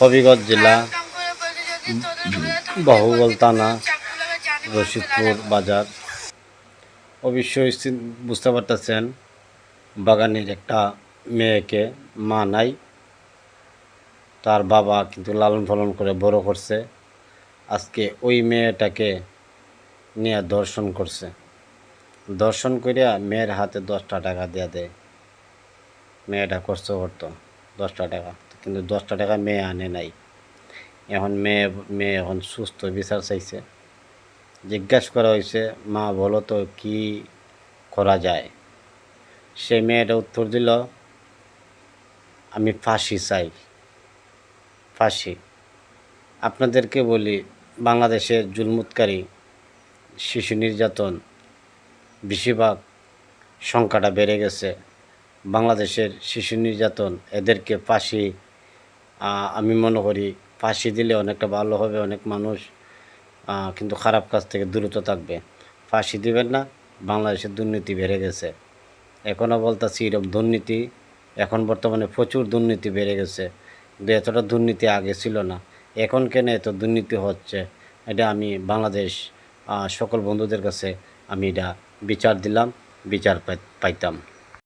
হবিগঞ্জ জেলা বাহুবল থানা রশিদপুর বাজার। অবশ্যই বুঝতে পারতেছেন বাগানের একটা মেয়েকে মা নাই, তার বাবা কিন্তু লালন পালন করে বড় করছে। আজকে ওই মেয়েটাকে নিয়ে দর্শন করছে, দর্শন করিয়া মেয়ের হাতে 10টা টাকা দিয়ে দেয়। মেয়েটা কষ্ট করতো 10টা টাকা, কিন্তু 10টা টাকা মেয়ে আনে নাই। এখন মেয়ে এখন সুস্থ, বিচার চাইছে। জিজ্ঞাসা করা হয়েছে, মা বলো তো কি করা যায়? সে মেয়েটা উত্তর দিল, আমি ফাঁসি চাই, ফাঁসি। আপনাদেরকে বলি, বাংলাদেশের জুলমুৎকারী শিশু নির্যাতন বেশিরভাগ সংখ্যাটা বেড়ে গেছে। বাংলাদেশের শিশু নির্যাতন, এদেরকে ফাঁসি, আমি মনে করি ফাঁসি দিলে অনেকটা ভালো হবে। অনেক মানুষ কিন্তু খারাপ কাজ থেকে দূরত থাকবে। ফাঁসি দিবেন না, বাংলাদেশের দুর্নীতি বেড়ে গেছে। এখনও বলতেছি এরকম দুর্নীতি এখন বর্তমানে প্রচুর দুর্নীতি বেড়ে গেছে, কিন্তু এতটা দুর্নীতি আগে ছিল না। এখন কেন এত দুর্নীতি হচ্ছে, এটা আমি বাংলাদেশ সকল বন্ধুদের কাছে আমি এটা বিচার দিলাম, বিচার পাইতাম।